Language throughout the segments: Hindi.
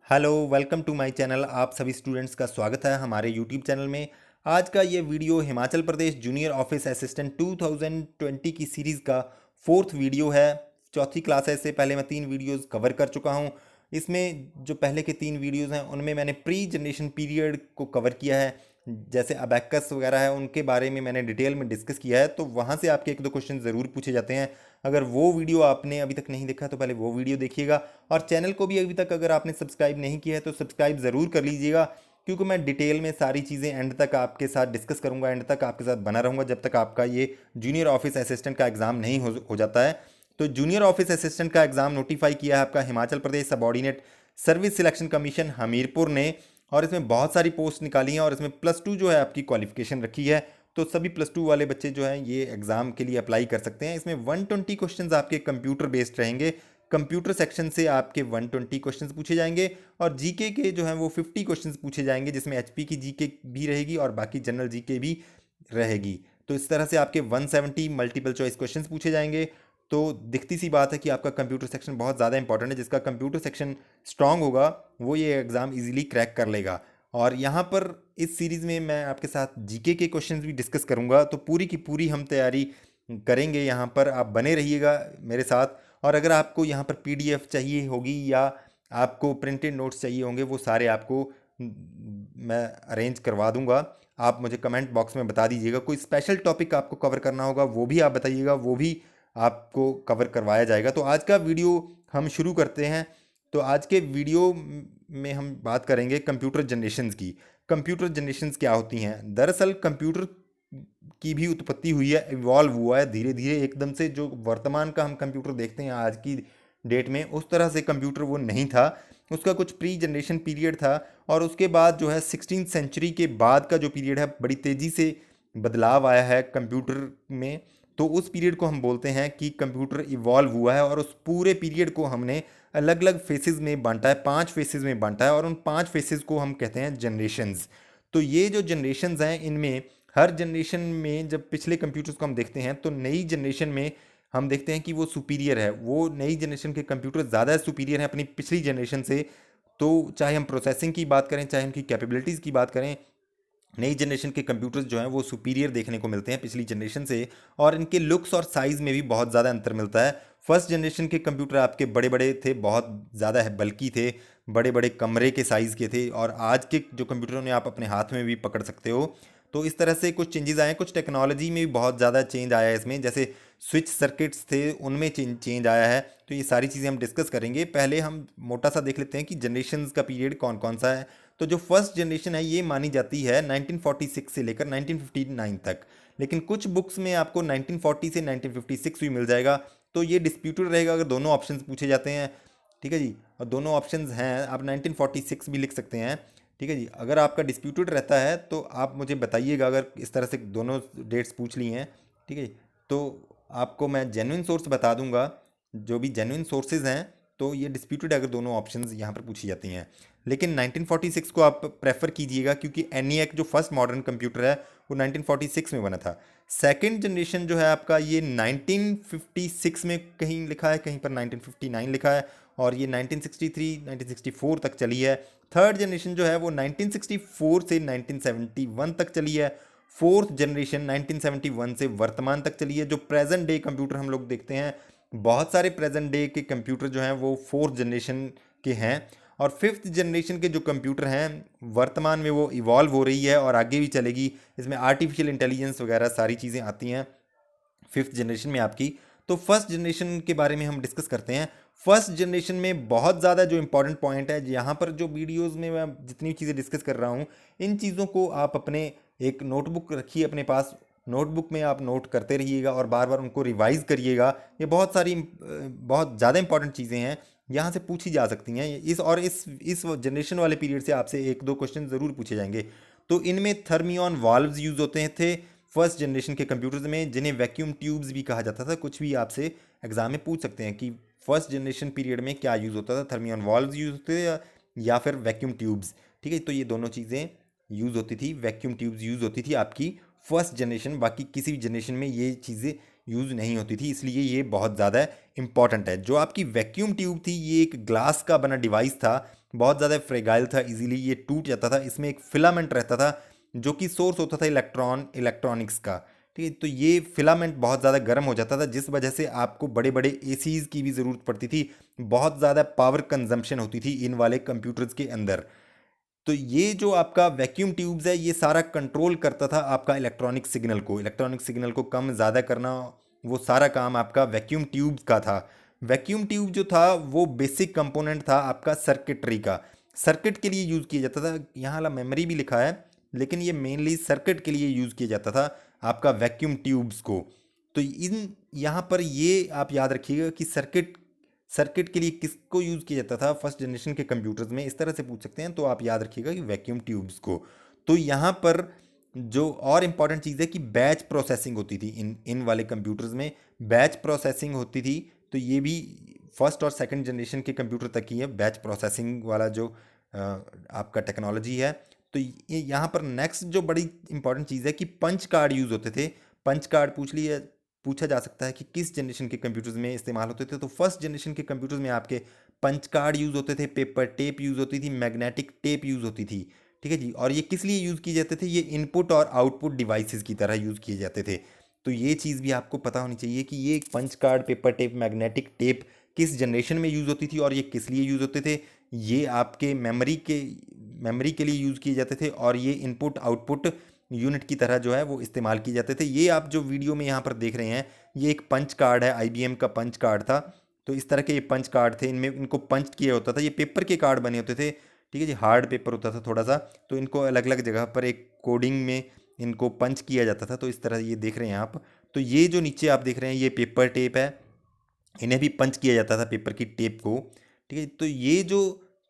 Hello welcome to my channel. आप सभी स्टूडेंट्स का स्वागत है हमारे यूट्यूब चैनल में। आज का ये video Himachal Pradesh junior office assistant 2020 की सीरीज़ का फोर्थ वीडियो है। चौथी क्लास है। इससे पहले मैं 3 वीडियोस कवर कर चुका हूँ। इसमें जो पहले के 3 वीडियोस हैं उनमें मैंने प्री जनरेशन पीरियड को कवर किया है, जैसे अबैकस वगैरह है उनके बारे में मैंने डिटेल में डिस्कस किया है। तो वहाँ से आपके 1-2 क्वेश्चन ज़रूर पूछे जाते हैं। अगर वो वीडियो आपने अभी तक नहीं देखा तो पहले वो वीडियो देखिएगा, और चैनल को भी अभी तक अगर आपने सब्सक्राइब नहीं किया है तो सब्सक्राइब ज़रूर कर लीजिएगा, क्योंकि मैं डिटेल में सारी चीज़ें एंड तक आपके साथ डिस्कस करूंगा, एंड तक आपके साथ बना रहूंगा जब तक आपका ये जूनियर ऑफिस असिस्टेंट का एग्ज़ाम नहीं हो जाता है। तो जूनियर ऑफिस असिस्टेंट का एग्ज़ाम नोटिफाई किया है आपका Himachal Pradesh subordinate service selection commission Hamirpur ने, और इसमें बहुत सारी पोस्ट निकाली हैं और इसमें +2 जो है आपकी क्वालिफिकेशन रखी है। तो सभी +2 वाले बच्चे जो हैं ये एग्ज़ाम के लिए अप्लाई कर सकते हैं। इसमें 120 क्वेश्चंस आपके कंप्यूटर बेस्ड रहेंगे। कंप्यूटर सेक्शन से आपके 120 क्वेश्चंस पूछे जाएंगे, और जीके के जो हैं वो 50 क्वेश्चंस पूछे जाएंगे, जिसमें एचपी की जीके भी रहेगी और बाकी जनरल जीके भी रहेगी। तो इस तरह से आपके 170 मल्टीपल चॉइस क्वेश्चंस पूछे जाएंगे। तो दिखती सी बात है कि आपका कंप्यूटर सेक्शन बहुत ज़्यादा इंपॉर्टेंट है। जिसका कंप्यूटर सेक्शन स्ट्रांग होगा वो ये एग्ज़ाम इजीली क्रैक कर लेगा। और यहाँ पर इस सीरीज़ में मैं आपके साथ जीके के क्वेश्चंस भी डिस्कस करूँगा। तो पूरी की पूरी हम तैयारी करेंगे। यहाँ पर आप बने रहिएगा मेरे साथ। और अगर आपको यहाँ पर पीडीएफ चाहिए होगी या आपको प्रिंटेड नोट्स चाहिए होंगे, वो सारे आपको मैं अरेंज करवा दूंगा। आप मुझे कमेंट बॉक्स में बता दीजिएगा। कोई स्पेशल टॉपिक आपको कवर करना होगा वो भी आप बताइएगा, वो भी आपको कवर करवाया जाएगा। तो आज का वीडियो हम शुरू करते हैं। तो आज के वीडियो में हम बात करेंगे कंप्यूटर जनरेशन्स की। कंप्यूटर जनरेशन्स क्या होती हैं? दरअसल कंप्यूटर की भी उत्पत्ति हुई है, इवॉल्व हुआ है धीरे धीरे। एकदम से जो वर्तमान का हम कंप्यूटर देखते हैं आज की डेट में, उस तरह से कंप्यूटर वो नहीं था। उसका कुछ प्री जनरेशन पीरियड था, और उसके बाद जो है 16th सेंचुरी के बाद का जो पीरियड है, बड़ी तेज़ी से बदलाव आया है कंप्यूटर में। तो उस पीरियड को हम बोलते हैं कि कंप्यूटर इवॉल्व हुआ है, और उस पूरे पीरियड को हमने अलग अलग फेसेस में बांटा है, 5 फेसेस में बांटा है, और उन 5 फेसेस को हम कहते हैं जनरेशन्स। तो ये जो जनरेशन्स हैं, इनमें हर जनरेशन में जब पिछले कंप्यूटर्स को हम देखते हैं तो नई जनरेशन में हम देखते हैं कि वो सुपीरियर है। वो नई जनरेशन के कंप्यूटर ज़्यादा सुपीरियर हैं अपनी पिछली जनरेशन से। तो चाहे हम प्रोसेसिंग की बात करें, चाहे उनकी कैपेबिलिटीज़ की बात करें, नई जनरेशन के कंप्यूटर्स जो हैं वो सुपीरियर देखने को मिलते हैं पिछली जनरेशन से। और इनके लुक्स और साइज़ में भी बहुत ज़्यादा अंतर मिलता है। फर्स्ट जनरेशन के कंप्यूटर आपके बड़े बड़े थे, बहुत ज़्यादा बल्कि थे, बड़े बड़े कमरे के साइज़ के थे, और आज के जो कंप्यूटर उन्हें आप अपने हाथ में भी पकड़ सकते हो। तो इस तरह से कुछ चेंजेस आए हैं। कुछ टेक्नोलॉजी में भी बहुत ज़्यादा चेंज आया है इसमें, जैसे स्विच सर्किट्स थे उनमें चेंज आया है। तो ये सारी चीज़ें हम डिस्कस करेंगे। पहले हम मोटा सा देख लेते हैं कि जनरेशन्स का पीरियड कौन कौन सा है। तो जो फर्स्ट जनरेशन है ये मानी जाती है 1946 से लेकर 1959 तक, लेकिन कुछ बुक्स में आपको 1940 से 1956 भी मिल जाएगा। तो ये डिस्प्यूटेड रहेगा अगर दोनों ऑप्शंस पूछे जाते हैं। ठीक है जी, और दोनों ऑप्शंस हैं, आप 1946 भी लिख सकते हैं। ठीक है जी, अगर आपका डिस्प्यूटेड रहता है तो आप मुझे बताइएगा, अगर इस तरह से दोनों डेट्स पूछ ली हैं। ठीक है जी, तो आपको मैं जेन्युइन सोर्स बता दूंगा, जो भी जेन्युइन सोर्सेज हैं। तो ये डिस्प्यूटेड अगर दोनों ऑप्शंस यहाँ पर पूछी जाती हैं। लेकिन 1946 को आप प्रेफर कीजिएगा, क्योंकि ENIAC जो फर्स्ट मॉडर्न कंप्यूटर है वो 1946 में बना था। सेकंड जनरेशन जो है आपका ये 1956 में कहीं लिखा है, कहीं पर 1959 लिखा है, और ये 1963 1964 तक चली है। थर्ड जनरेशन जो है वो 1964 से 1971 तक चली है। फोर्थ जनरेशन 1971 से वर्तमान तक चली है। जो प्रेजेंट डे कंप्यूटर हम लोग देखते हैं, बहुत सारे प्रेजेंट डे के कंप्यूटर जो हैं वो फोर्थ जनरेशन के हैं। और फिफ्थ जनरेशन के जो कंप्यूटर हैं वर्तमान में वो इवॉल्व हो रही है और आगे भी चलेगी। इसमें आर्टिफिशियल इंटेलिजेंस वगैरह सारी चीज़ें आती हैं फिफ्थ जनरेशन में आपकी। तो फर्स्ट जनरेशन के बारे में हम डिस्कस करते हैं। फर्स्ट जनरेशन में बहुत ज़्यादा जो इंपॉर्टेंट पॉइंट है, यहाँ पर जो वीडियोस में मैं जितनी चीज़ें डिस्कस कर रहा हूँ, इन चीज़ों को आप अपने एक नोटबुक रखिए अपने पास। नोटबुक में आप नोट करते रहिएगा और बार बार उनको रिवाइज करिएगा। ये बहुत सारी बहुत ज़्यादा इंपॉर्टेंट चीज़ें हैं, यहाँ से पूछी जा सकती हैं। इस जनरेशन वाले पीरियड से आपसे 1-2 क्वेश्चन ज़रूर पूछे जाएंगे। तो इनमें थर्मियन वाल्व्स यूज़ होते थे फर्स्ट जनरेशन के कंप्यूटर्स में, जिन्हें वैक्यूम ट्यूब्स भी कहा जाता था। कुछ भी आपसे एग्जाम में पूछ सकते हैं कि फर्स्ट जनरेशन पीरियड में क्या यूज़ होता था, थर्मियन वाल्व्स यूज़ होते थे या फिर वैक्यूम ट्यूब्स। ठीक है, तो ये दोनों चीज़ें यूज़ होती थी। वैक्यूम ट्यूब्स यूज़ होती थी आपकी फर्स्ट जनरेशन, बाकी किसी भी जनरेशन में ये चीज़ें यूज़ नहीं होती थी, इसलिए ये बहुत ज़्यादा इंपॉर्टेंट है। जो आपकी वैक्यूम ट्यूब थी ये एक ग्लास का बना डिवाइस था, बहुत ज़्यादा फ्रेगाइल था, इजीली ये टूट जाता था। इसमें एक फिलामेंट रहता था जो कि सोर्स होता था इलेक्ट्रॉनिक्स का, ठीक है। तो ये फिलामेंट बहुत ज़्यादा गर्म हो जाता था, जिस वजह से आपको बड़े बड़े एसीज़ की भी ज़रूरत पड़ती थी, बहुत ज़्यादा पावर कंजम्पशन होती थी इन वाले कंप्यूटर्स के अंदर। तो ये जो आपका वैक्यूम ट्यूब्स है, ये सारा कंट्रोल करता था आपका इलेक्ट्रॉनिक सिग्नल को कम ज़्यादा करना, वो सारा काम आपका वैक्यूम ट्यूब्स का था। वैक्यूम ट्यूब जो था वो बेसिक कंपोनेंट था आपका सर्किटरी का, सर्किट के लिए यूज़ किया जाता था। यहाँ वाला मेमोरी भी लिखा है, लेकिन ये मेनली सर्किट के लिए यूज़ किया जाता था आपका वैक्यूम ट्यूब्स को। तो इन यहाँ पर ये आप याद रखिएगा कि सर्किट सर्किट के लिए किसको यूज़ किया जाता था फर्स्ट जनरेशन के कंप्यूटर्स में, इस तरह से पूछ सकते हैं, तो आप याद रखिएगा कि वैक्यूम ट्यूब्स को। तो यहाँ पर जो और इम्पॉर्टेंट चीज़ है कि बैच प्रोसेसिंग होती थी इन इन वाले कंप्यूटर्स में, बैच प्रोसेसिंग होती थी। तो ये भी फर्स्ट और सेकंड जनरेशन के कंप्यूटर तक ही है, बैच प्रोसेसिंग वाला जो आपका टेक्नोलॉजी है। तो ये यहाँ पर नेक्स्ट जो बड़ी इंपॉर्टेंट चीज़ है कि पंच कार्ड यूज़ होते थे। पंच कार्ड पूछा जा सकता है कि किस जनरेशन के कंप्यूटर्स में इस्तेमाल होते थे। तो फर्स्ट जनरेशन के कंप्यूटर्स में आपके पंच कार्ड यूज़ होते थे, पेपर टेप यूज़ होती थी, मैग्नेटिक टेप यूज़ होती थी, ठीक है जी। और ये किस लिए यूज़ किए जाते थे, ये इनपुट और आउटपुट डिवाइसेस की तरह यूज़ किए जाते थे। तो ये चीज़ भी आपको पता होनी चाहिए कि ये punch card, paper tape, magnetic tape किस जनरेशन में यूज़ होती थी और ये किस लिए यूज़ होते थे। ये आपके मेमोरी के लिए यूज़ किए जाते थे, और ये इनपुट आउटपुट यूनिट की तरह जो है वो इस्तेमाल किए जाते थे। ये आप जो वीडियो में यहाँ पर देख रहे हैं, ये एक पंच कार्ड है, IBM का पंच कार्ड था। तो इस तरह के ये पंच कार्ड थे, इनमें इनको पंच किया होता था, ये पेपर के कार्ड बने होते थे, ठीक है जी, हार्ड पेपर होता था थोड़ा सा। तो इनको अलग अलग जगह पर एक कोडिंग में इनको पंच किया जाता था। तो इस तरह ये देख रहे हैं आप। तो ये जो नीचे आप देख रहे हैं ये पेपर टेप है, इन्हें भी पंच किया जाता था पेपर की टेप को, ठीक है। तो ये जो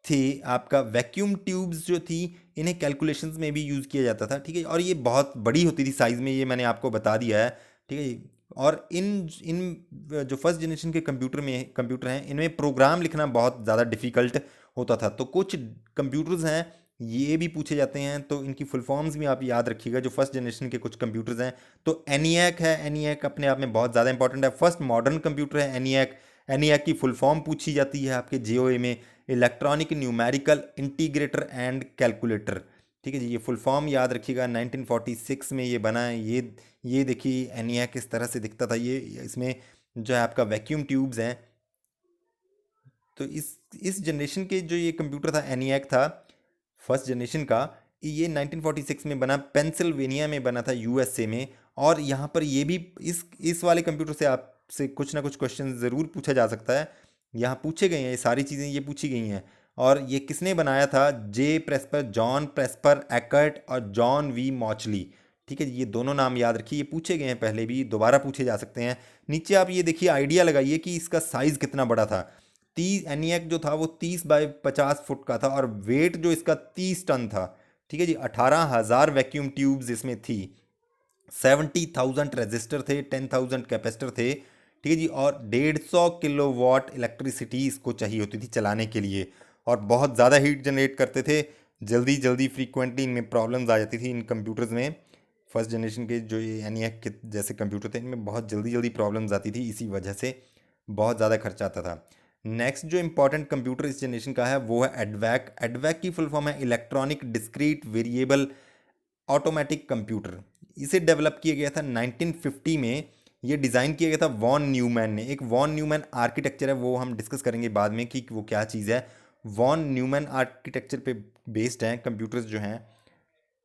थे आपका वैक्यूम ट्यूब्स जो थी, इन्हें कैलकुलेशंस में भी यूज़ किया जाता था, ठीक है। और ये बहुत बड़ी होती थी साइज़ में, ये मैंने आपको बता दिया है, ठीक है। और इन इन जो फर्स्ट जनरेशन के कंप्यूटर हैं, इनमें प्रोग्राम लिखना बहुत ज़्यादा डिफ़िकल्ट होता था। तो कुछ कंप्यूटर्स हैं ये भी पूछे जाते हैं, तो इनकी फुल फॉर्म्स भी आप याद रखिएगा। जो फर्स्ट जनरेशन के कुछ कंप्यूटर्स हैं, तो एनियाक है, एनियाक अपने आप में बहुत ज़्यादा इंपॉर्टेंट है, फर्स्ट मॉडर्न कंप्यूटर है एनियाक। एनियाक की फुल फॉर्म पूछी जाती है आपके JOA में, electronic numerical integrator and calculator, ठीक है जी। ये फुल फॉर्म याद रखिएगा, 1946 में ये बना है। ये देखिए एनियाक किस तरह से दिखता था। ये इसमें जो है आपका वैक्यूम ट्यूब्स हैं। तो इस जनरेशन के जो ये कंप्यूटर था एनियाक था फर्स्ट जनरेशन का, ये 1946 में बना, पेंसिल्वेनिया में बना था, USA में। और यहाँ पर ये भी इस वाले कंप्यूटर से आपसे कुछ ना कुछ क्वेश्चन ज़रूर पूछा जा सकता है। यहाँ पूछे गए हैं ये सारी चीज़ें, ये पूछी गई हैं। और ये किसने बनाया था, J. प्रेस्पर, जॉन प्रेस्पर एकर्ट और जॉन V. मॉचली, ठीक है। ये दोनों नाम याद रखिए, ये पूछे गए हैं पहले भी, दोबारा पूछे जा सकते हैं। नीचे आप ये देखिए, आइडिया लगाइए कि इसका साइज़ कितना बड़ा था। 30 एनियाक जो था वो 30 बाय 50 फुट का था, और वेट जो इसका 30 टन था, ठीक है जी। 18,000 वैक्यूम ट्यूब्स इसमें थी, 70,000 रजिस्टर थे, 10,000 कैपेसिटर थे, ठीक है जी। और 150 किलोवाट इलेक्ट्रिसिटी इसको चाहिए होती थी चलाने के लिए, और बहुत ज़्यादा हीट जनरेट करते थे, जल्दी जल्दी फ्रीक्वेंटली इनमें प्रॉब्लम्स आ जाती थी इन कंप्यूटर्स में। फर्स्ट जनरेशन के जो ये एनियाक के जैसे कंप्यूटर थे, इनमें बहुत जल्दी जल्दी प्रॉब्लम्स आती थी, इसी वजह से बहुत ज़्यादा खर्चा आता था। नेक्स्ट जो इंपॉर्टेंट कंप्यूटर इस जनरेशन का है वो है एडवैक। एडवैक की फुल फॉर्म है electronic discrete variable automatic computer. इसे डेवलप किया गया था 1950 में। ये डिज़ाइन किया गया था वॉन न्यूमैन ने। एक वॉन न्यूमैन आर्किटेक्चर है, वो हम डिस्कस करेंगे बाद में कि वो क्या चीज़ है। वॉन न्यूमैन आर्किटेक्चर पे बेस्ड हैं कंप्यूटर्स जो हैं।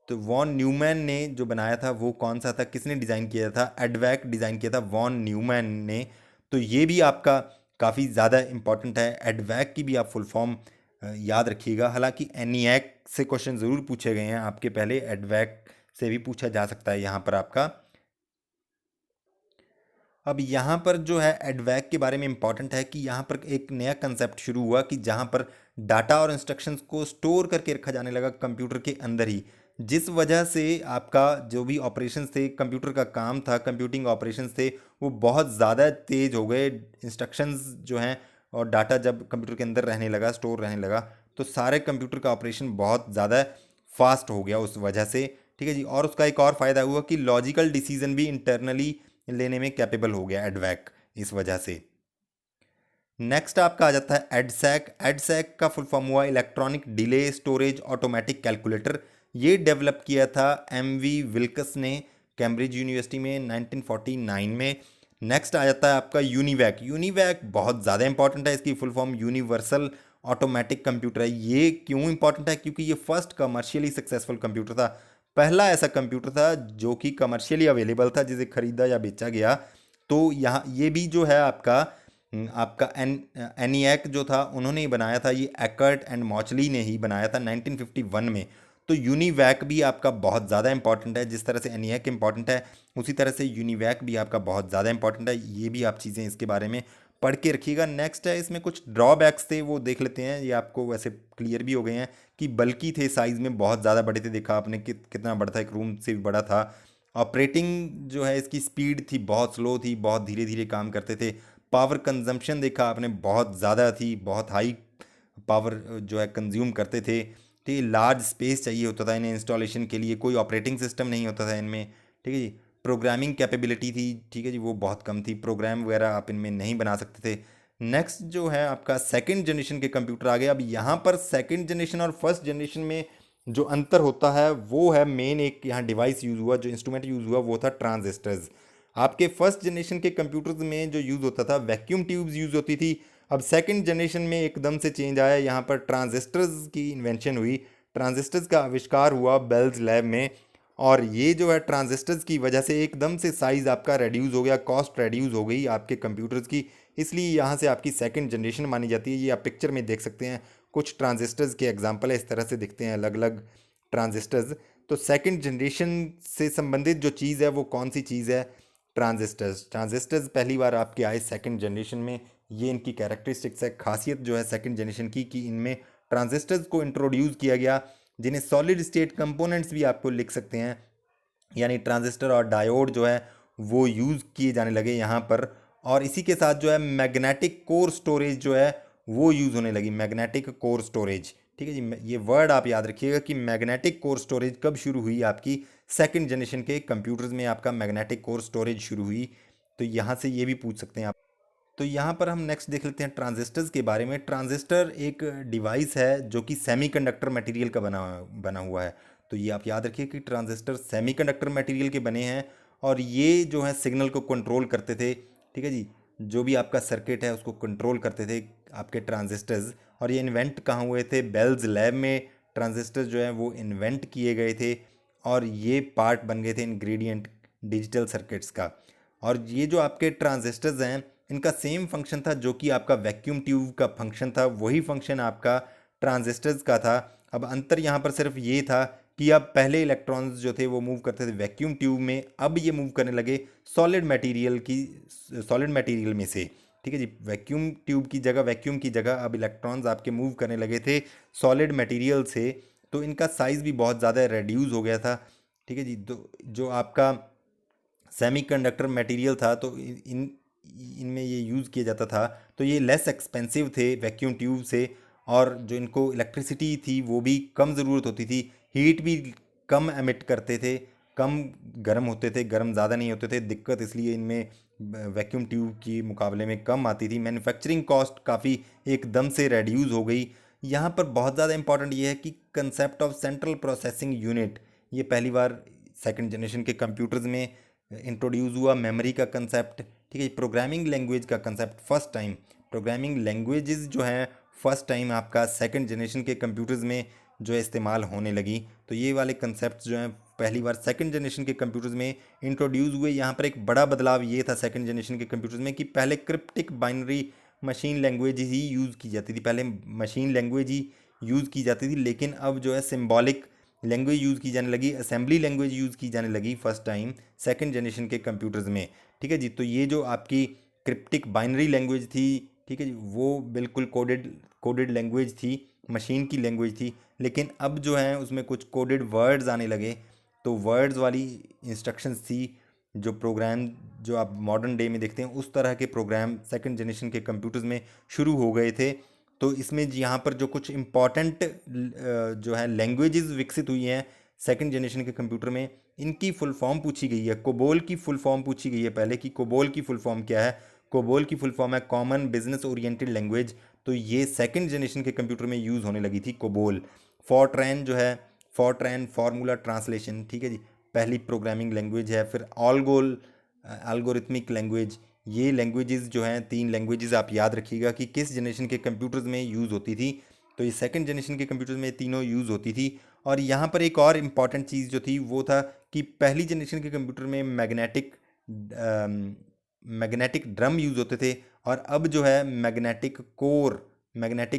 तो वॉन न्यूमैन ने जो बनाया था वो कौन सा था, किसने डिज़ाइन किया था, एडवैक डिज़ाइन किया था वॉन न्यूमैन ने। तो ये भी आपका काफ़ी ज़्यादा इंपॉर्टेंट है, एडवैक की भी आप फुल फॉर्म याद रखिएगा। हालांकि एनियाक से क्वेश्चन ज़रूर पूछे गए हैं आपके पहले, एडवैक से भी पूछा जा सकता है यहाँ पर आपका। अब यहाँ पर जो है एडवैक के बारे में इंपॉर्टेंट है कि यहाँ पर एक नया कंसेप्ट शुरू हुआ कि जहाँ पर डाटा और इंस्ट्रक्शंस को स्टोर करके रखा जाने लगा कंप्यूटर के अंदर ही, जिस वजह से आपका जो भी ऑपरेशंस थे, कंप्यूटर का काम था, कंप्यूटिंग ऑपरेशंस थे, वो बहुत ज़्यादा तेज़ हो गए। इंस्ट्रक्शंस जो हैं और डाटा जब कंप्यूटर के अंदर रहने लगा, स्टोर रहने लगा, तो सारे कंप्यूटर का ऑपरेशन बहुत ज़्यादा फास्ट हो गया उस वजह से, ठीक है जी। और उसका एक और फ़ायदा हुआ कि लॉजिकल डिसीजन भी इंटरनली लेने में कैपेबल हो गया एडवैक इस वजह से। नेक्स्ट आपका आ जाता है एडसैक। एडसैक का फुल फॉर्म हुआ electronic delay storage automatic calculator. ये डेवलप किया था एमवी विल्कस ने कैम्ब्रिज यूनिवर्सिटी में 1949 में। नेक्स्ट आ जाता है आपका यूनिवैक। यूनिवैक बहुत ज़्यादा इंपॉर्टेंट है, इसकी full form universal automatic computer है। ये क्यों इंपॉर्टेंट है? क्योंकि ये फर्स्ट कमर्शियली सक्सेसफुल कंप्यूटर था, पहला ऐसा कंप्यूटर था जो कि कमर्शियली अवेलेबल था, जिसे खरीदा या बेचा गया। तो यहाँ ये भी जो है आपका एनिएक जो था उन्होंने ही बनाया था, ये एकर्ट एंड मॉचली ने ही बनाया था 1951 में। तो यूनिवैक भी आपका बहुत ज़्यादा इंपॉर्टेंट है, जिस तरह से एनिएक इंपॉर्टेंट है उसी तरह से यूनिवैक भी आपका बहुत ज़्यादा इंपॉर्टेंट है। ये भी आप चीज़ें इसके बारे में पढ़ के रखिएगा। नेक्स्ट है, इसमें कुछ ड्रॉबैक्स थे वो देख लेते हैं, ये आपको वैसे क्लियर भी हो गए हैं कि बल्कि थे, साइज़ में बहुत ज़्यादा बड़े थे, देखा आपने कितना बड़ा था, एक रूम से भी बड़ा था। ऑपरेटिंग जो है इसकी स्पीड थी बहुत स्लो थी, बहुत धीरे धीरे काम करते थे। पावर कंजम्पशन देखा आपने बहुत ज़्यादा थी, बहुत हाई पावर जो है कंज्यूम करते थे। ठीक है, लार्ज स्पेस चाहिए होता था इन्हें इंस्टॉलेशन के लिए, कोई ऑपरेटिंग सिस्टम नहीं होता था इनमें। ठीक है जी, प्रोग्रामिंग कैपेबिलिटी थी, ठीक है जी, वो बहुत कम थी, प्रोग्राम वगैरह आप इनमें नहीं बना सकते थे। नेक्स्ट जो है आपका सेकंड जनरेशन के कंप्यूटर आ गए। अब यहाँ पर सेकंड जनरेशन और फर्स्ट जनरेशन में जो अंतर होता है वो है मेन, एक यहाँ डिवाइस यूज़ हुआ, जो इंस्ट्रूमेंट यूज़ हुआ वो था ट्रांजिस्टर्स। आपके फर्स्ट जनरेशन के कंप्यूटर्स में जो यूज़ होता था वैक्यूम ट्यूब्स यूज़ होती थी। अब सेकंड जनरेशन में एकदम से चेंज आया, यहाँ पर ट्रांजिस्टर्स की इन्वेंशन हुई, ट्रांजिस्टर्स का आविष्कार हुआ बेल्स लैब में। और ये जो है ट्रांजिस्टर्स की वजह से एकदम से साइज़ आपका रेड्यूस हो गया, कॉस्ट रेड्यूस हो गई आपके कंप्यूटर्स की, इसलिए यहाँ से आपकी सेकंड जनरेशन मानी जाती है। ये आप पिक्चर में देख सकते हैं, कुछ ट्रांजिस्टर्स के एग्जांपल है, इस तरह से दिखते हैं अलग अलग ट्रांजिस्टर्स। तो सेकंड जनरेशन से संबंधित जो चीज़ है वो कौन सी चीज़ है? ट्रांजिस्टर्स। ट्रांजिस्टर्स पहली बार आपके आए सेकंड जनरेशन में, ये इनकी कैरेक्टरिस्टिक्स है, खासियत जो है सेकंड जनरेशन की, कि इनमें ट्रांजिस्टर्स को इंट्रोड्यूस किया गया, जिन्हें सॉलिड स्टेट कंपोनेंट्स भी आपको लिख सकते हैं, यानी ट्रांजिस्टर और डायोड जो है वो यूज़ किए जाने लगे यहाँ पर। और इसी के साथ जो है मैग्नेटिक कोर स्टोरेज जो है वो यूज़ होने लगी, मैग्नेटिक कोर स्टोरेज। ठीक है जी, ये वर्ड आप याद रखिएगा कि मैग्नेटिक कोर स्टोरेज कब शुरू हुई आपकी सेकंड जनरेशन के कंप्यूटर्स में, आपका मैग्नेटिक कोर स्टोरेज शुरू हुई। तो यहाँ से ये भी पूछ सकते हैं आप। तो यहाँ पर हम नेक्स्ट देख लेते हैं ट्रांजिस्टर्स के बारे में। ट्रांजिस्टर एक डिवाइस है जो कि सेमीकंडक्टर मटेरियल का बना बना हुआ है। तो ये आप याद रखिए कि ट्रांजिस्टर सेमीकंडक्टर मटेरियल के बने हैं, और ये जो है सिग्नल को कंट्रोल करते थे। ठीक है जी, जो भी आपका सर्किट है उसको कंट्रोल करते थे आपके ट्रांजिस्टर्स। और ये इन्वेंट कहाँ हुए थे? बेल्स लैब में ट्रांजिस्टर जो है वो इन्वेंट किए गए थे, और ये पार्ट बन गए थे इंग्रेडिएंट डिजिटल सर्किट्स का। और ये जो आपके ट्रांजिस्टर्स हैं इनका सेम फंक्शन था जो कि आपका वैक्यूम ट्यूब का फंक्शन था, वही फंक्शन आपका ट्रांजिस्टर्स का था। अब अंतर यहाँ पर सिर्फ ये था कि अब पहले इलेक्ट्रॉन्स जो थे वो मूव करते थे वैक्यूम ट्यूब में, अब ये मूव करने लगे सॉलिड मटेरियल में से। ठीक है जी, वैक्यूम ट्यूब की जगह, वैक्यूम की जगह अब इलेक्ट्रॉन्स आपके मूव करने लगे थे सॉलिड मटेरियल से। तो इनका साइज़ भी बहुत ज़्यादा रेड्यूस हो गया था। ठीक है जी, तो जो आपका सेमीकंडक्टर मटेरियल था तो इन इनमें ये यूज़ किया जाता था, तो ये लेस एक्सपेंसिव थे वैक्यूम ट्यूब से। और जो इनको इलेक्ट्रिसिटी थी वो भी कम ज़रूरत होती थी, हीट भी कम एमिट करते थे, कम गर्म होते थे, गर्म ज़्यादा नहीं होते थे। दिक्कत इसलिए इनमें वैक्यूम ट्यूब के मुकाबले में कम आती थी। मैन्युफैक्चरिंग कॉस्ट काफ़ी एकदम से रेड्यूस हो गई। यहाँ पर बहुत ज़्यादा इंपॉर्टेंट ये है कि concept of central processing unit ये पहली बार सेकंड जनरेशन के कंप्यूटर्स में इंट्रोड्यूस हुआ। मेमोरी का कंसेप्ट, ठीक है, प्रोग्रामिंग लैंग्वेज का concept first time, programming languages जो हैं फर्स्ट टाइम आपका सेकंड जनरेशन के कंप्यूटर्स में जो है इस्तेमाल होने लगी। तो ये वाले कंसेप्ट जो हैं पहली बार सेकंड जनरेशन के कंप्यूटर्स में इंट्रोड्यूस हुए। यहाँ पर एक बड़ा बदलाव ये था सेकंड जनरेशन के कंप्यूटर्स में कि पहले क्रिप्टिक बाइनरी मशीन लैंग्वेज ही यूज़ की जाती थी, पहले मशीन लैंग्वेज ही यूज़ की जाती थी, लेकिन अब जो है सिम्बॉलिक लैंग्वेज यूज़ की जाने लगी, असेंबली लैंग्वेज यूज़ की जाने लगी फर्स्ट टाइम सेकंड जनरेशन के कंप्यूटर्स में। ठीक है जी, तो ये जो आपकी क्रिप्टिक बाइनरी लैंग्वेज थी, ठीक है जी, वो बिल्कुल कोडेड लैंग्वेज थी, मशीन की लैंग्वेज थी। लेकिन अब जो है उसमें कुछ कोडेड वर्ड्स आने लगे, तो वर्ड्स वाली इंस्ट्रक्शंस थी। जो प्रोग्राम जो आप मॉडर्न डे में देखते हैं उस तरह के प्रोग्राम सेकंड जनरेशन के कंप्यूटर्स में शुरू हो गए थे। तो इसमें यहाँ पर जो कुछ इम्पॉर्टेंट जो है लैंग्वेजेस विकसित हुई हैं सेकंड जनरेशन के कंप्यूटर में, इनकी फुल फॉर्म पूछी गई है। कोबोल की फुल फॉर्म पूछी गई है पहले, कि कोबोल की फुल फॉर्म क्या है। कोबोल की फुल फॉर्म है कॉमन बिजनेस ओरिएंटेड लैंग्वेज, तो ये सेकंड जनरेशन के कंप्यूटर में यूज़ होने लगी थी कोबोल। फॉर्ट्रैन जो है, फॉर्ट्रैन फार्मूला ट्रांसलेशन, ठीक है जी, पहली प्रोग्रामिंग लैंग्वेज है। फिर ऑलगोल एल्गोरिथमिक लैंग्वेज, ये लैंग्वेजेस जो हैं, 3 लैंग्वेजेस आप याद रखिएगा कि किस जनरेशन के कंप्यूटर्स में यूज़ होती थी। तो ये सेकंड जनरेशन के कंप्यूटर्स में तीनों यूज़ होती थी। और यहाँ पर एक और इम्पॉर्टेंट चीज़ जो थी वो था कि पहली जनरेशन के कंप्यूटर में मैग्नेटिक ड्रम यूज़ होते थे, और अब जो है मैग्नेटिक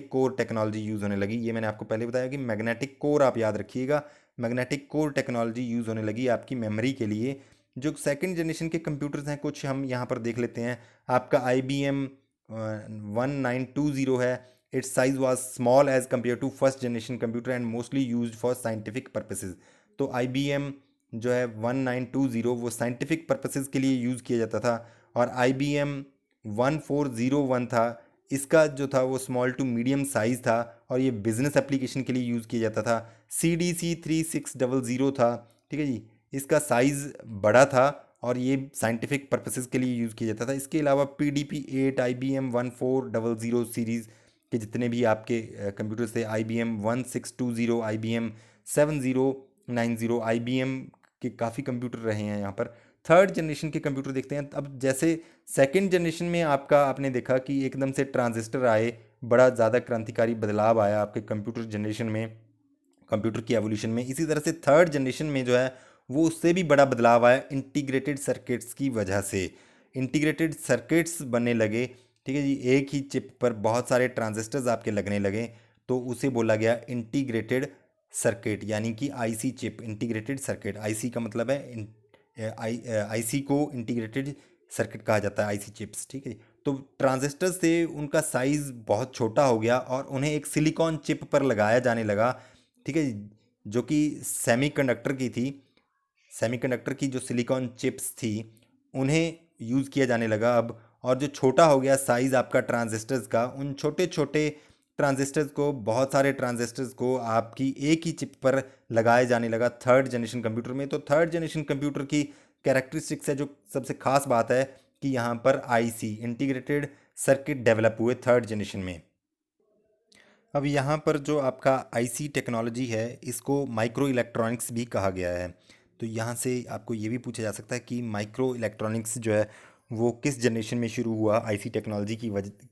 कोर टेक्नोलॉजी यूज़ होने लगी। ये मैंने आपको पहले बताया कि मैग्नेटिक कोर आप याद रखिएगा, मैग्नेटिक कोर टेक्नोलॉजी यूज़ होने लगी आपकी मेमोरी के लिए। जो सेकंड जनरेशन के कंप्यूटर्स हैं कुछ हम यहाँ पर देख लेते हैं। आपका IBM 1920 है। It's size was small as compare to first generation computer and mostly used for scientific purposes. तो IBM जो है 1920 वो साइंटिफिक पर्पसेस के लिए यूज़ किया जाता था। और IBM 1401 था, इसका जो था वो स्मॉल टू मीडियम साइज़ था और ये बिज़नेस एप्लीकेशन के लिए यूज़ किया जाता था। CDC 3600 था, ठीक है जी, इसका साइज़ बड़ा था और ये साइंटिफिक पर्पसेस के लिए यूज़ किया जाता था। इसके अलावा PDP 8, IBM 1400 सीरीज़ के जितने भी आपके कंप्यूटर्स थे, IBM 1620, IBM 7090, IBM के काफ़ी कंप्यूटर रहे हैं यहाँ पर। थर्ड जनरेशन के कंप्यूटर देखते हैं। अब जैसे सेकंड जनरेशन में आपने देखा कि एकदम से ट्रांजिस्टर आए, बड़ा ज़्यादा क्रांतिकारी बदलाव आया आपके कंप्यूटर जनरेशन में, कंप्यूटर की एवोल्यूशन में। इसी तरह से थर्ड जनरेशन में जो है वो उससे भी बड़ा बदलाव आया इंटीग्रेटेड सर्किट्स की वजह से। इंटीग्रेटेड सर्किट्स बनने लगे, ठीक है जी, एक ही चिप पर बहुत सारे ट्रांजिस्टर्स आपके लगने लगे, तो उसे बोला गया इंटीग्रेटेड सर्किट, यानी कि IC chip. Integrated circuit, IC का मतलब है IC को इंटीग्रेटेड सर्किट कहा जाता है, IC चिप्स, ठीक है। तो ट्रांजिस्टर से उनका साइज़ बहुत छोटा हो गया और उन्हें एक सिलिकॉन चिप पर लगाया जाने लगा, ठीक है, जो कि सेमीकंडक्टर की थी। सेमीकंडक्टर की जो सिलिकॉन चिप्स थी उन्हें यूज़ किया जाने लगा अब। और जो छोटा हो गया साइज़ आपका ट्रांजिस्टर्स का, उन छोटे छोटे ट्रांजिस्टर्स को, बहुत सारे ट्रांजिस्टर्स को आपकी एक ही चिप पर लगाया जाने लगा थर्ड जनरेशन कंप्यूटर में। तो थर्ड जनरेशन कंप्यूटर की कैरेक्टरिस्टिक्स है, जो सबसे खास बात है कि यहाँ पर IC इंटीग्रेटेड सर्किट डेवलप हुए थर्ड जनरेशन में। अब यहाँ पर जो आपका IC टेक्नोलॉजी है इसको माइक्रो इलेक्ट्रॉनिक्स भी कहा गया है। तो यहाँ से आपको ये भी पूछा जा सकता है कि माइक्रो इलेक्ट्रॉनिक्स जो है वो किस जनरेशन में शुरू हुआ IC टेक्नोलॉजी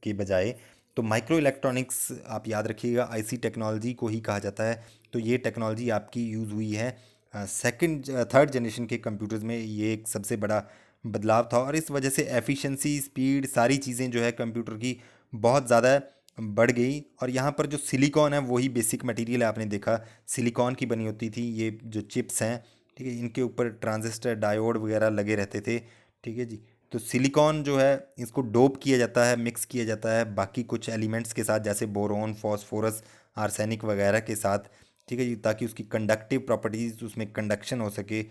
के बजाय। तो माइक्रो इलेक्ट्रॉनिक्स आप याद रखिएगा IC टेक्नोलॉजी को ही कहा जाता है। तो ये टेक्नोलॉजी आपकी यूज़ हुई है थर्ड जनरेशन के कंप्यूटर्स में। ये एक सबसे बड़ा बदलाव था और इस वजह से एफिशिएंसी, स्पीड, सारी चीज़ें जो है कंप्यूटर की बहुत ज़्यादा बढ़ गई। और यहाँ पर जो सिलिकॉन है वही बेसिक मटेरियल है, आपने देखा सिलिकॉन की बनी होती थी ये जो चिप्स हैं, ठीक है, इनके ऊपर ट्रांजिस्टर, डायोड वगैरह लगे रहते थे, ठीक है जी। तो सिलिकॉन जो है इसको डोप किया जाता है, मिक्स किया जाता है बाकी कुछ एलिमेंट्स के साथ, जैसे बोरोन, फॉस्फोरस, आर्सेनिक वगैरह के साथ, ठीक है जी, ताकि उसकी कंडक्टिव प्रॉपर्टीज़, उसमें कंडक्शन हो सके,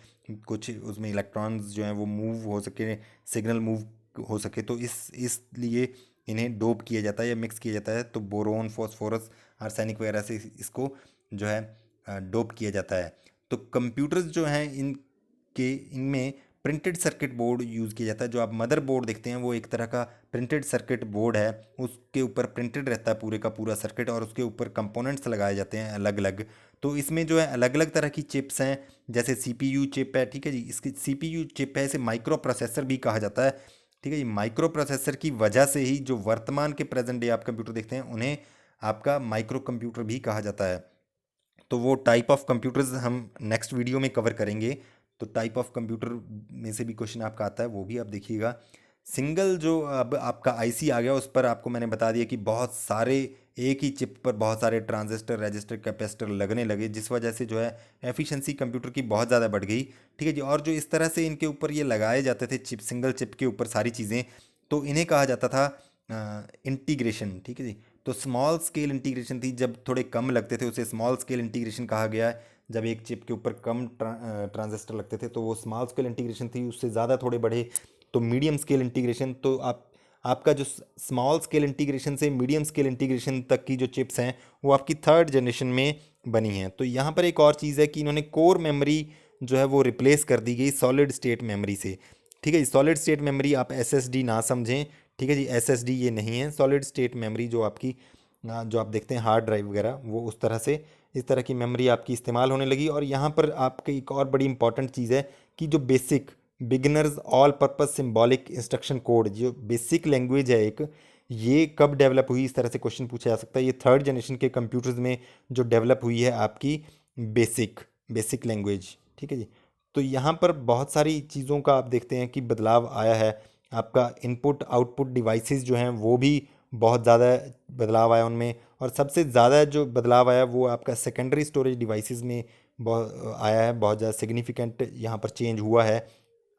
कुछ उसमें इलेक्ट्रॉन्स जो हैं वो मूव हो सके, सिग्नल मूव हो सके। तो इसलिए इन्हें डोप किया जाता है या मिक्स किया जाता है। तो बोरोन, फॉस्फोरस, आर्सेनिक वगैरह से इसको जो है डोप किया जाता है। तो कंप्यूटर्स जो हैं इनमें प्रिंटेड सर्किट बोर्ड यूज़ किया जाता है। जो आप मदर बोर्ड देखते हैं वो एक तरह का प्रिंटेड सर्किट बोर्ड है, उसके ऊपर प्रिंटेड रहता है पूरे का पूरा सर्किट और उसके ऊपर कंपोनेंट्स लगाए जाते हैं अलग अलग। तो इसमें जो है अलग अलग तरह की चिप्स हैं, जैसे CPU चिप है, ठीक है जी, इसकी CPU चिप है, इसे माइक्रो प्रोसेसर भी कहा जाता है, ठीक है जी। माइक्रो प्रोसेसर की वजह से ही जो वर्तमान के प्रेजेंट डे आप कंप्यूटर देखते हैं उन्हें आपका माइक्रो कंप्यूटर भी कहा जाता है। तो वो टाइप ऑफ कंप्यूटर्स हम नेक्स्ट वीडियो में कवर करेंगे। तो टाइप ऑफ कंप्यूटर में से भी क्वेश्चन आपका आता है, वो भी आप देखिएगा। सिंगल जो अब आपका IC आ गया, उस पर आपको मैंने बता दिया कि बहुत सारे एक ही चिप पर बहुत सारे ट्रांजिस्टर, रजिस्टर, कैपेसिटर लगने लगे, जिस वजह से जो है एफिशिएंसी कंप्यूटर की बहुत ज़्यादा बढ़ गई, ठीक है जी। और जो इस तरह से इनके ऊपर ये लगाए जाते थे चिप, सिंगल चिप के ऊपर सारी चीज़ें, तो इन्हें कहा जाता था इंटीग्रेशन, ठीक है जी। तो स्मॉल स्केल इंटीग्रेशन थी, जब थोड़े कम लगते थे उसे स्मॉल स्केल इंटीग्रेशन कहा गया है। जब एक चिप के ऊपर कम ट्रांजिस्टर लगते थे तो वो स्मॉल स्केल इंटीग्रेशन थी, उससे ज़्यादा थोड़े बढ़े तो मीडियम स्केल इंटीग्रेशन। तो आपका जो स्मॉल स्केल इंटीग्रेशन से मीडियम स्केल इंटीग्रेशन तक की जो चिप्स हैं वो आपकी थर्ड जनरेशन में बनी हैं। तो यहाँ पर एक और चीज़ है कि इन्होंने कोर मेमोरी जो है वो रिप्लेस कर दी गई सॉलिड स्टेट मेमोरी से, ठीक है। सॉलिड स्टेट मेमोरी आप SSD ना समझें, ठीक है जी। SSD ये नहीं है, सॉलिड स्टेट मेमोरी जो आपकी जो आप देखते हैं हार्ड ड्राइव वगैरह, वो उस तरह से इस तरह की मेमोरी आपकी इस्तेमाल होने लगी। और यहाँ पर आपकी एक और बड़ी इंपॉर्टेंट चीज़ है कि जो basic beginners all purpose symbolic instruction code, जो बेसिक लैंग्वेज है एक, ये कब डेवलप हुई, इस तरह से क्वेश्चन पूछा जा सकता है। ये थर्ड जनरेशन के कंप्यूटर्स में जो डेवलप हुई है आपकी बेसिक बेसिक लैंग्वेज, ठीक है जी। तो यहाँ पर बहुत सारी चीज़ों का आप देखते हैं कि बदलाव आया है। आपका इनपुट आउटपुट डिवाइसेस जो हैं वो भी बहुत ज़्यादा बदलाव आया उनमें। और सबसे ज़्यादा जो बदलाव आया वो आपका सेकेंडरी स्टोरेज डिवाइसेस में बहुत आया है, बहुत ज़्यादा सिग्निफिकेंट यहाँ पर चेंज हुआ है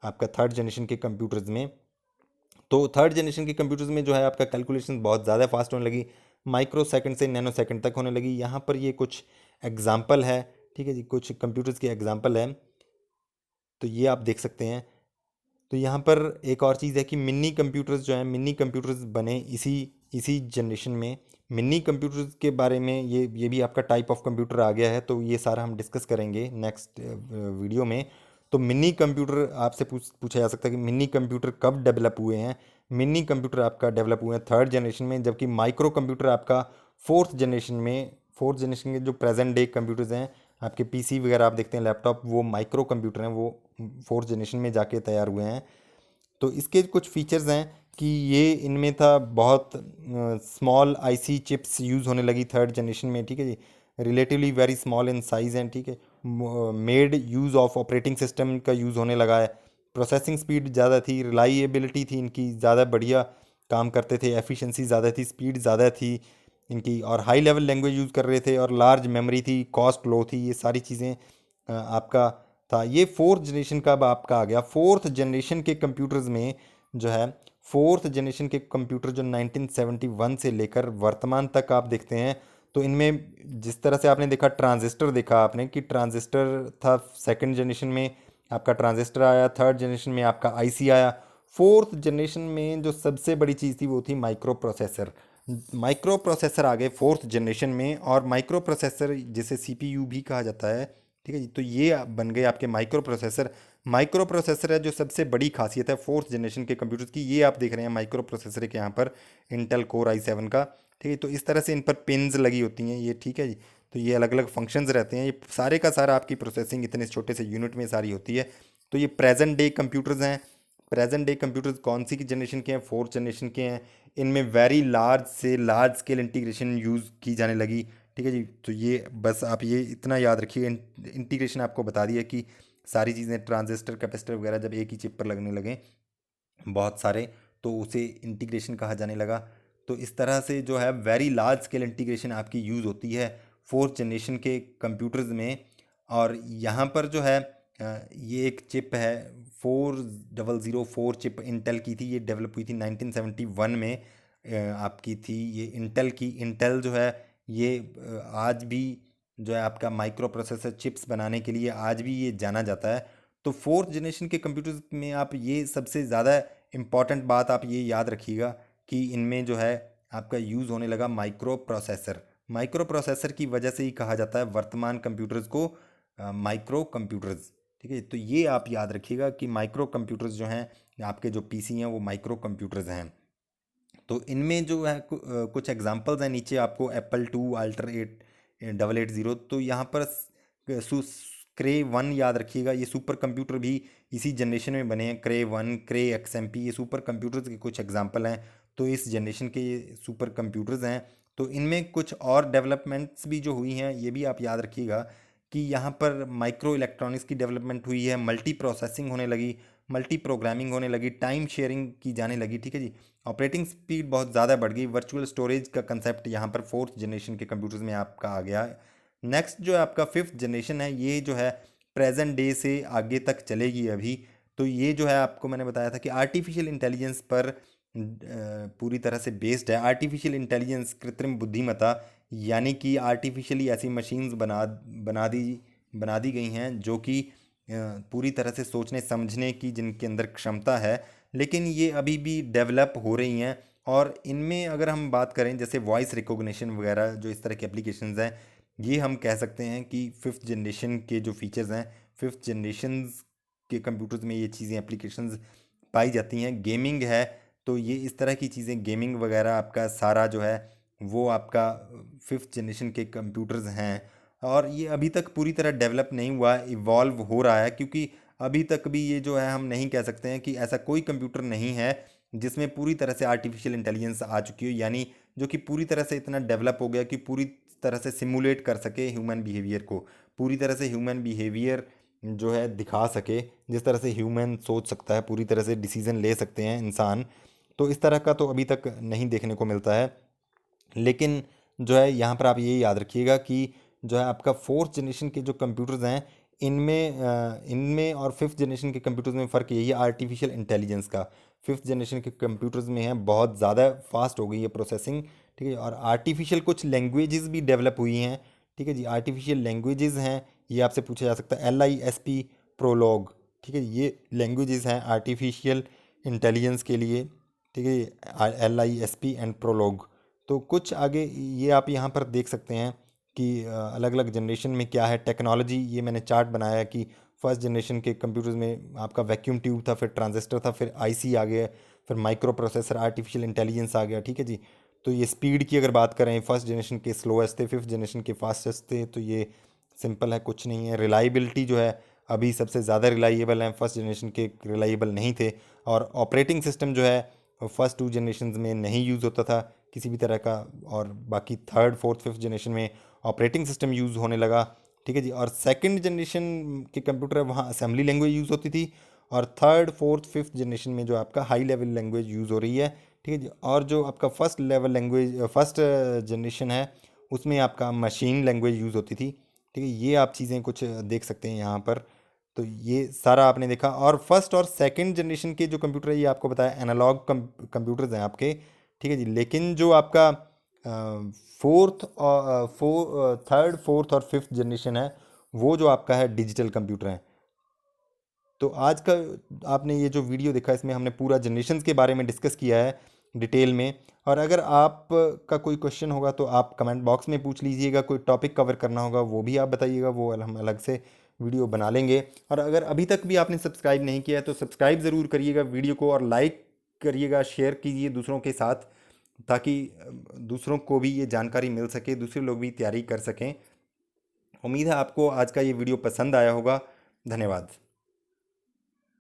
आपका थर्ड जनरेशन के कंप्यूटर्स में। तो थर्ड जनरेशन के कंप्यूटर्स में जो है आपका कैलकुलेशन बहुत ज़्यादा फास्ट होने लगी, माइक्रो सेकंड से नैनो सेकंड तक होने लगी। यहाँ पर ये कुछ एग्जाम्पल है, ठीक है जी, कुछ कंप्यूटर्स के एग्जाम्पल है, तो ये आप देख सकते हैं। तो यहाँ पर एक और चीज़ है कि मिनी कंप्यूटर्स जो हैं, मिनी कंप्यूटर्स बने इसी इसी जनरेशन में। मिनी कंप्यूटर्स के बारे में ये भी आपका टाइप ऑफ कंप्यूटर आ गया है, तो ये सारा हम डिस्कस करेंगे नेक्स्ट वीडियो में। तो मिनी कंप्यूटर आपसे पूछा जा सकता है कि मिनी कंप्यूटर कब डेवलप हुए हैं। मिनी कंप्यूटर आपका डेवलप हुए हैं थर्ड जनरेशन में, जबकि माइक्रो कंप्यूटर आपका फोर्थ जनरेशन में। फोर्थ जनरेशन के जो प्रेजेंट डे कंप्यूटर्स हैं, आपके पीसी वगैरह आप देखते हैं, लैपटॉप, वो माइक्रो कंप्यूटर हैं, वो फोर्थ जनरेशन में जाके तैयार हुए हैं। तो इसके कुछ फीचर्स हैं कि ये इनमें था बहुत स्मॉल आईसी चिप्स यूज़ होने लगी थर्ड जनरेशन में, ठीक है जी। Relatively very small in size हैं, ठीक है। Made use of operating system का यूज़ होने लगा है। प्रोसेसिंग स्पीड ज़्यादा थी, रिलाइएबिलिटी थी इनकी ज़्यादा बढ़िया, काम करते थे, एफिशिएंसी ज़्यादा थी, स्पीड ज़्यादा थी इनकी, और हाई लेवल लैंग्वेज यूज़ कर रहे थे, और लार्ज मेमोरी थी, कॉस्ट लो थी। ये सारी चीज़ें आपका था। ये फोर्थ जनरेशन का अब आपका आ गया। फोर्थ जनरेशन के कंप्यूटर्स में जो है, फोर्थ जनरेशन के कंप्यूटर जो 1971 से लेकर वर्तमान तक आप देखते हैं, तो इनमें जिस तरह से आपने देखा ट्रांजिस्टर, देखा आपने कि ट्रांजिस्टर था सेकंड जनरेशन में, आपका ट्रांजिस्टर आया। थर्ड जनरेशन में आपका आईसी आया। फोर्थ जनरेशन में जो सबसे बड़ी चीज़ थी वो थी माइक्रो प्रोसेसर। माइक्रो प्रोसेसर आ गए फोर्थ जनरेशन में, और माइक्रो प्रोसेसर जिसे सीपीयू भी कहा जाता है, ठीक है जी। तो ये बन गए आपके माइक्रो प्रोसेसर। माइक्रो प्रोसेसर है जो सबसे बड़ी खासियत है फोर्थ जनरेशन के कंप्यूटर्स की। ये आप देख रहे हैं माइक्रो प्रोसेसर के यहाँ पर इंटेल कोर i7 का, ठीक है। तो इस तरह से इन पर पिन्स लगी होती हैं ये, ठीक है जी। तो ये अलग अलग फंक्शंस रहते हैं, ये सारे का सारा आपकी प्रोसेसिंग इतने छोटे से यूनिट में सारी होती है। तो ये प्रेजेंट डे कंप्यूटर्स हैं। प्रेजेंट डे कंप्यूटर्स कौन सी की जनरेशन के हैं? फोर्थ जनरेशन के हैं। इनमें वेरी लार्ज से लार्ज स्केल इंटीग्रेशन यूज़ की जाने लगी, ठीक है जी। तो ये बस आप ये इतना याद रखिए, इंटीग्रेशन आपको बता दिया कि सारी चीज़ें ट्रांजिस्टर कैपेसिटर वगैरह जब एक ही चिप पर लगने लगे बहुत सारे, तो उसे इंटीग्रेशन कहा जाने लगा। तो इस तरह से जो है वेरी लार्ज स्केल इंटीग्रेशन आपकी यूज़ होती है फोर्थ जनरेशन के कंप्यूटर्स में। और यहाँ पर जो है ये एक चिप है 4004 चिप इंटेल की थी। ये डेवलप हुई थी 1971 में, आपकी थी ये इंटेल की। इंटेल जो है ये आज भी जो है आपका माइक्रो प्रोसेसर चिप्स बनाने के लिए आज भी ये जाना जाता है। तो फोर्थ जनरेशन के कंप्यूटर्स में आप ये सबसे ज़्यादा इम्पॉर्टेंट बात आप ये याद रखिएगा कि इनमें जो है आपका यूज़ होने लगा माइक्रो प्रोसेसर। माइक्रो प्रोसेसर की वजह से ही कहा जाता है वर्तमान कंप्यूटर्स को माइक्रो कंप्यूटर्स, ठीक है। तो ये आप याद रखिएगा कि माइक्रो कंप्यूटर्स जो हैं आपके जो पीसी हैं वो माइक्रो कंप्यूटर्स हैं। तो इनमें जो है कुछ एग्जांपल्स हैं नीचे आपको, एप्पल टू अल्ट्रा 8880। तो यहाँ पर क्रे वन याद रखिएगा, ये सुपर कंप्यूटर भी इसी जनरेशन में बने हैं। क्रे वन, क्रे XMP, ये सुपर कंप्यूटर्स के कुछ एग्जांपल हैं। तो इस जनरेशन के ये सुपर कंप्यूटर्स हैं। तो इनमें कुछ और डेवलपमेंट्स भी जो हुई हैं ये भी आप याद रखिएगा कि यहाँ पर माइक्रो इलेक्ट्रॉनिक्स की डेवलपमेंट हुई है, मल्टी प्रोसेसिंग होने लगी, मल्टी प्रोग्रामिंग होने लगी, टाइम शेयरिंग की जाने लगी, ठीक है जी। ऑपरेटिंग स्पीड बहुत ज़्यादा बढ़ गई। वर्चुअल स्टोरेज का कंसेप्ट यहाँ पर फोर्थ जनरेशन के कंप्यूटर्स में आपका आ गया। नेक्स्ट जो है आपका फिफ्थ जनरेशन है, ये जो है प्रेजेंट डे से आगे तक चलेगी अभी। तो ये जो है आपको मैंने बताया था कि आर्टिफिशियल इंटेलिजेंस पर पूरी तरह से बेस्ड है। आर्टिफिशियल इंटेलिजेंस, कृत्रिम बुद्धिमत्ता, यानी कि आर्टिफिशियली ऐसी मशीन्स बना दी गई हैं जो कि पूरी तरह से सोचने समझने की जिनके अंदर क्षमता है, लेकिन ये अभी भी डेवलप हो रही हैं। और इनमें अगर हम बात करें जैसे वॉइस रिकॉग्निशन वगैरह, जो इस तरह के एप्लीकेशंस हैं, ये हम कह सकते हैं कि फिफ्थ जनरेशन के जो फीचर्स हैं, फिफ्थ जनरेशन के कंप्यूटर्स में ये चीज़ें एप्लीकेशंस पाई जाती हैं। गेमिंग है, तो ये इस तरह की चीज़ें, गेमिंग वगैरह आपका सारा जो है वो आपका 5th जनरेशन के कंप्यूटर्स हैं। और ये अभी तक पूरी तरह डेवलप नहीं हुआ, इवॉल्व हो रहा है, क्योंकि अभी तक भी ये जो है हम नहीं कह सकते हैं कि ऐसा कोई कंप्यूटर नहीं है जिसमें पूरी तरह से आर्टिफिशियल इंटेलिजेंस आ चुकी हो, यानी जो कि पूरी तरह से इतना डेवलप हो गया कि पूरी तरह से सिमुलेट कर सके ह्यूमन बिहेवियर को, पूरी तरह से ह्यूमन बिहेवियर जो है दिखा सके, जिस तरह से ह्यूमन सोच सकता है, पूरी तरह से डिसीजन ले सकते हैं इंसान। तो इस तरह का तो अभी तक नहीं देखने को मिलता है। लेकिन जो है यहाँ पर आप ये याद रखिएगा कि जो है आपका 4th जनरेशन के जो कंप्यूटर्स हैं, इनमें और 5th जनरेशन के कंप्यूटर्स में फ़र्क यही है आर्टिफिशियल इंटेलिजेंस का। 5th जनरेशन के कंप्यूटर्स में है बहुत ज़्यादा फास्ट हो गई है प्रोसेसिंग, ठीक है। और आर्टिफिशियल कुछ लैंग्वेजेस भी डेवलप हुई हैं, ठीक है जी। आर्टिफिशियल लैंग्वेजेस हैं, ये आपसे पूछा जा सकता है, LISP प्रोलॉग, ठीक है। ये लैंग्वेजेस हैं आर्टिफिशियल इंटेलिजेंस के लिए, ठीक है। LISP and Prolog. तो कुछ आगे ये आप यहाँ पर देख सकते हैं कि अलग अलग जनरेशन में क्या है टेक्नोलॉजी। ये मैंने चार्ट बनाया है कि फर्स्ट जनरेशन के कंप्यूटर्स में आपका वैक्यूम ट्यूब था, फिर ट्रांजिस्टर था, फिर IC आ गया, फिर माइक्रो प्रोसेसर, आर्टिफिशियल इंटेलिजेंस आ गया, ठीक है जी। तो ये स्पीड की अगर बात करें, फर्स्ट जनरेशन के स्लोएस्ट थे, 5th जनरेशन के फास्टेस्ट थे। तो ये सिंपल है, कुछ नहीं है। रिलायबिलिटी जो है अभी सबसे ज़्यादा रिलायबल है, फर्स्ट जनरेशन के रिलायबल नहीं थे। और ऑपरेटिंग सिस्टम जो है फर्स्ट 2 जनरेशन में नहीं यूज़ होता था किसी भी तरह का, और बाकी 3rd 4th 5th जनरेशन में ऑपरेटिंग सिस्टम यूज़ होने लगा, ठीक है जी। और सेकंड जनरेशन के कंप्यूटर है वहाँ असेंबली लैंग्वेज यूज़ होती थी, और 3rd 4th 5th जनरेशन में जो आपका हाई लेवल लैंग्वेज यूज़ हो रही है, ठीक है जी। और जो आपका first level language first generation है उसमें आपका मशीन लैंग्वेज यूज़ होती थी, ठीक है। ये आप चीज़ें कुछ देख सकते हैं यहाँ पर। तो ये सारा आपने देखा। और फर्स्ट और सेकंड जनरेशन के जो कंप्यूटर है ये आपको बताया एनालॉग कंप्यूटर्स हैं आपके, ठीक है जी। लेकिन जो आपका फोर्थ और 3rd 4th और 5th जनरेशन है वो जो आपका है डिजिटल कंप्यूटर है। तो आज का आपने ये जो वीडियो देखा इसमें हमने पूरा जनरेशन्स के बारे में डिस्कस किया है डिटेल में। और अगर आप का कोई क्वेश्चन होगा तो आप कमेंट बॉक्स में पूछ लीजिएगा, कोई टॉपिक कवर करना होगा वो भी आप बताइएगा, वो हम अलग से वीडियो बना लेंगे। और अगर अभी तक भी आपने सब्सक्राइब नहीं किया है तो सब्सक्राइब ज़रूर करिएगा वीडियो को, और लाइक करिएगा, शेयर कीजिए दूसरों के साथ, ताकि दूसरों को भी ये जानकारी मिल सके, दूसरे लोग भी तैयारी कर सकें। उम्मीद है आपको आज का ये वीडियो पसंद आया होगा। धन्यवाद।